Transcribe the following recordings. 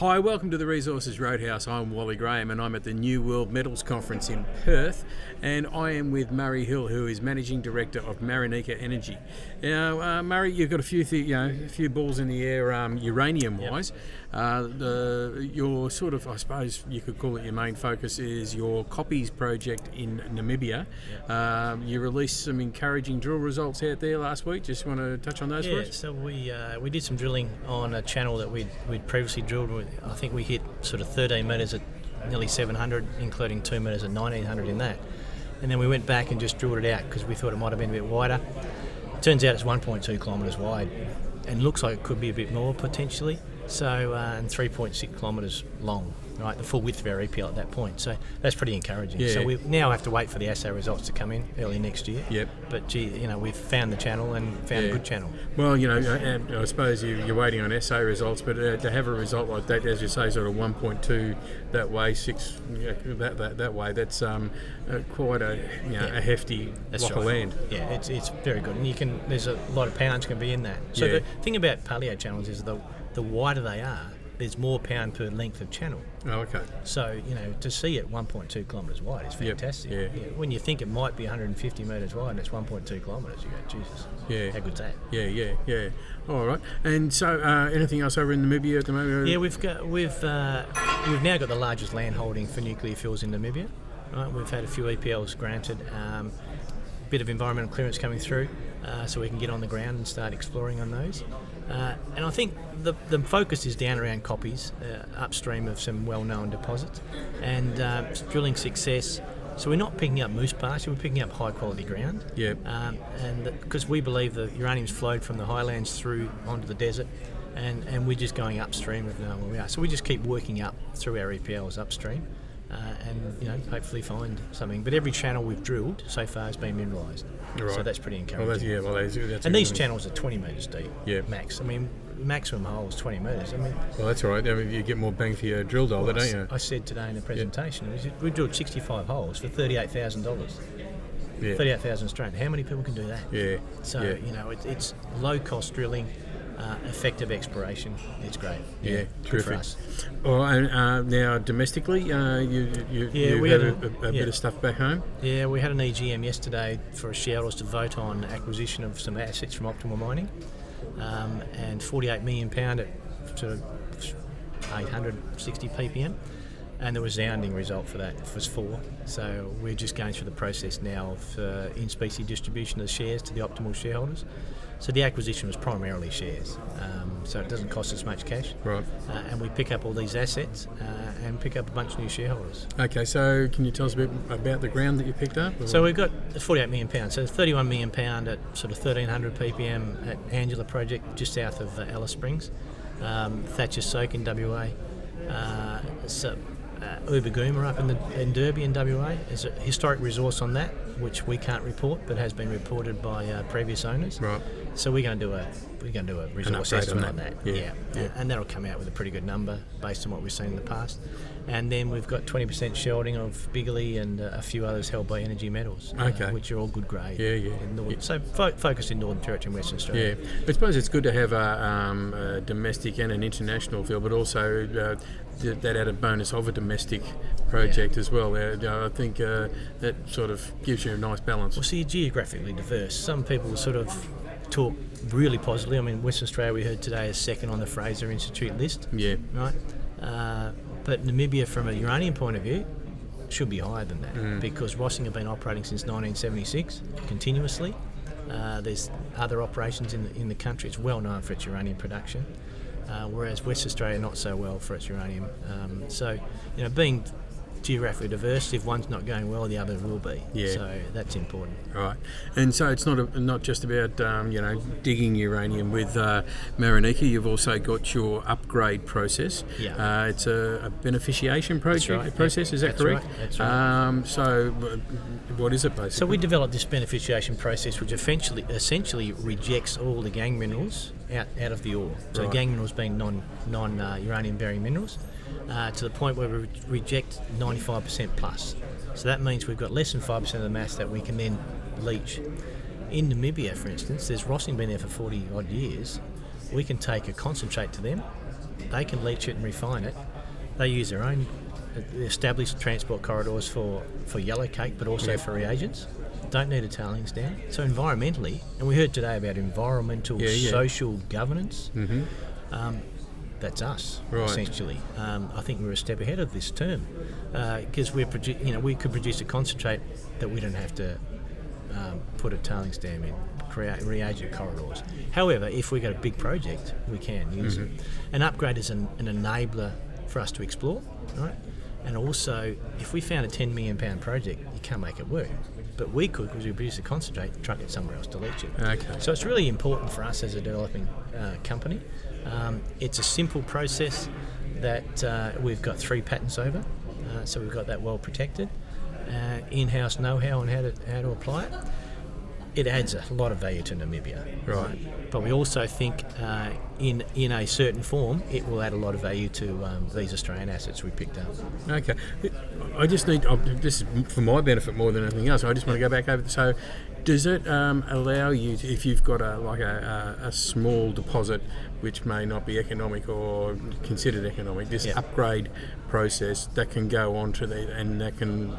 Hi, welcome to the Resources Roadhouse. I'm Wally Graham and I'm at the New World Metals Conference in Perth, and I am with Murray Hill, who is Managing Director of Marinica Energy. Now, Murray, you've got a few balls in the air uranium-wise. Yep. Your sort of, I suppose you could call it your main focus is your Copies project in Namibia. Yep. You released some encouraging drill results out there last week. Just want to touch on those for us? Yeah, so we did some drilling on a channel that we'd previously drilled with. I think we hit sort of 13 metres at nearly 700, including 2 metres at 1900 in that. And then we went back and just drilled it out because we thought it might have been a bit wider. Turns out it's 1.2 kilometres wide and looks like it could be a bit more potentially. So, and 3.6 kilometres long, right? The full width of our EPL at that point. So that's pretty encouraging. Yeah. So we now have to wait for the assay results to come in early next year. Yep. But we've found the channel and found a good channel. Well, I suppose you're waiting on assay results, but to have a result like that, as you say, sort of 1.2 that way, 6 that way, that's quite a hefty block of land. Yeah, it's very good, and there's a lot of pounds can be in that. So the thing about paleo channels is the wider they are, there's more pound per length of channel. Oh, okay. So, to see it 1.2 kilometres wide is fantastic. Yep. Yeah. When you think it might be 150 metres wide and it's 1.2 kilometres, you go, Jesus. Yeah. How good's that? Yeah. All right. And so, anything else over in Namibia at the moment? Yeah, we've now got the largest land holding for nuclear fuels in Namibia. Right? We've had a few EPLs granted, bit of environmental clearance coming through, so we can get on the ground and start exploring on those. And I think the focus is down around Copies, upstream of some well-known deposits, and drilling success. So we're not picking up moose pasture, we're picking up high-quality ground. Yep. And because we believe the uranium's flowed from the highlands through onto the desert, and we're just going upstream of knowing where we are. So we just keep working up through our EPLs upstream. And hopefully find something. But every channel we've drilled so far has been mineralised, right. So that's pretty encouraging. That's and these channels are 20 metres deep, yep. max. I mean, maximum hole is 20 metres. I mean, well, that's all right. I mean, you get more bang for your drill dollar, don't you? I said today in the presentation, we drilled 65 holes for $38,000. Yeah. 38,000 Australian. How many people can do that? Yeah. So it's low cost drilling. Effective exploration, it's great. Yeah, good terrific. for us. Oh, and now domestically, you had a bit of stuff back home? Yeah, we had an EGM yesterday for shareholders to vote on acquisition of some assets from Optimal Mining, and £48 million at sort of 860 ppm. And the resounding result for that was 4. So we're just going through the process now of in-specie distribution of the shares to the optimal shareholders. So the acquisition was primarily shares, so it doesn't cost us much cash. Right. And we pick up all these assets and pick up a bunch of new shareholders. Okay, so can you tell us a bit about the ground that you picked up? Or? So we've got £48 million, so £31 million at sort of 1300 ppm at Angela Project, just south of Alice Springs, Thatcher Soak in WA. Ubergooma up in Derby in WA. There's a historic resource on that, which we can't report, but has been reported by previous owners. Right. So we're going to do a resource estimate on that. Yeah. And that'll come out with a pretty good number based on what we've seen in the past. And then we've got 20% shareholding of Bigley and a few others held by Energy Metals, which are all good grade. Yeah. So focused in Northern Territory and Western Australia. Yeah, I suppose it's good to have a domestic and an international field, but also that added bonus of a domestic project as well. I think that sort of gives you a nice balance. Well, see, you're geographically diverse. Some people sort of talk really positively. I mean, Western Australia we heard today is second on the Fraser Institute list. Yeah. Right? But Namibia, from a uranium point of view, should be higher than that because Rossing have been operating since 1976 continuously. There's other operations in the country. It's well known for its uranium production, whereas West Australia not so well for its uranium. So, being geographically diverse, if one's not going well, the other will be. Yeah. So that's important. Right. And so it's not just about digging uranium with Marinica. You've also got your upgrade process. Yeah. It's a beneficiation process. Is that correct? Right. That's right. So what is it basically? So we developed this beneficiation process, which essentially rejects all the gangue minerals out of the ore. So Right. gangue minerals being non-uranium bearing minerals. To the point where we reject 95% plus. So that means we've got less than 5% of the mass that we can then leach. In Namibia, for instance, there's Rossing been there for 40 odd years. We can take a concentrate to them, they can leach it and refine it. They use their own established transport corridors for yellow cake, but also for reagents. Don't need a tailings dam. So environmentally, and we heard today about environmental, social governance. That's us, essentially. I think we're a step ahead of this term because we could produce a concentrate that we don't have to put a tailings dam in, create reagent corridors. However, if we've got a big project, we can use it. An upgrade is an enabler for us to explore, right? And also, if we found a £10 million project, you can't make it work. But we could, because we produce a concentrate, truck it somewhere else to leach it. Okay. So it's really important for us as a developing company. It's a simple process that we've got 3 patents over, so we've got that well protected. In-house know-how on how to apply it. It adds a lot of value to Namibia. Right. But we also think in a certain form, it will add a lot of value to these Australian assets we picked up. Okay. I just need, this is for my benefit more than anything else, I just want to go back over. So does it allow you, to, if you've got a small deposit which may not be economic or considered economic, this upgrade process that can go on to the, and that can,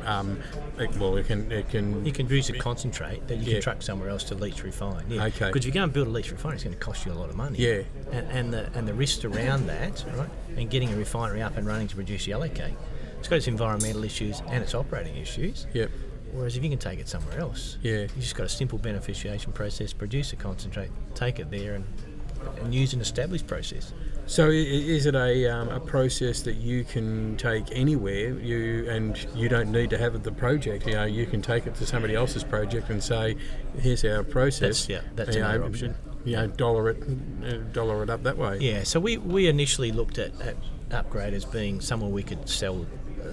it can... You can produce a concentrate that you can truck somewhere else to leach refine. Yeah. Okay. Because if you go and build a leach refine, it's going to cost you a lot of money. Yeah. And the risks around that, right, and getting a refinery up and running to produce yellow cake, it's got its environmental issues and its operating issues. Yep. Whereas if you can take it somewhere else, you just got a simple beneficiation process, produce a concentrate, take it there and use an established process. So is it a process that you can take anywhere, and you don't need to have the project? You know, you can take it to somebody else's project and say, here's our process. That's another option. You know, dollar it up that way. Yeah, so we initially looked at Upgrade as being somewhere we could sell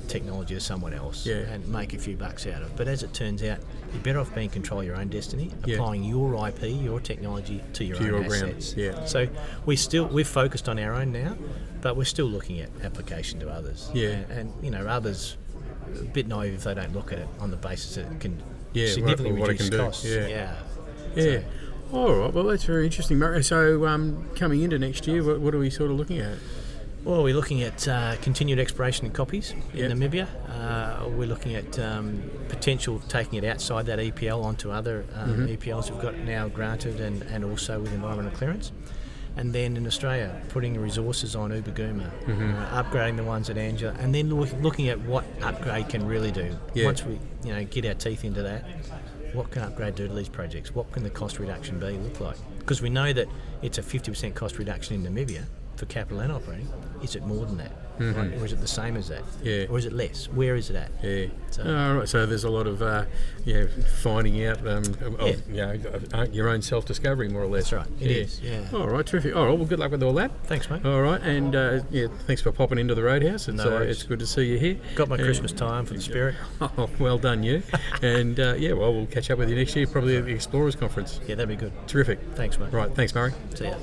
technology to someone else and make a few bucks out of. But as it turns out, you're better off being in control of your own destiny, applying your IP, your technology to your own assets. Yeah. So we've focused on our own now, but we're still looking at application to others. Yeah. And you know, others a bit naive if they don't look at it on the basis that it can significantly reduce costs. Yeah. So, all right. Well, that's very interesting, Murray. So coming into next year, what are we sort of looking at? Well, we're looking at continued exploration in copies in Namibia. We're looking at potential of taking it outside that EPL onto other EPLs we've got now granted and also with environmental clearance. And then in Australia, putting resources on Ubaguma, upgrading the ones at Angela, and then looking at what Upgrade can really do. Once we get our teeth into that, what can Upgrade do to these projects? What can the cost reduction look like? Because we know that it's a 50% cost reduction in Namibia for capital and operating. Is it more than that? Right? Or is it the same as that? Yeah. Or is it less? Where is it at? Yeah. All right. So there's a lot of finding out your own self-discovery, more or less. That's right. It is. Yeah. All right. Terrific. All right. Well, good luck with all that. Thanks, mate. All right. And thanks for popping into the Roadhouse. It's good to see you here. Got my Christmas time for the spirit. Oh, well done, you. And we'll catch up with you next year, probably at the Explorers Conference. Yeah, that'd be good. Terrific. Thanks, mate. Right. Thanks, Murray. See ya.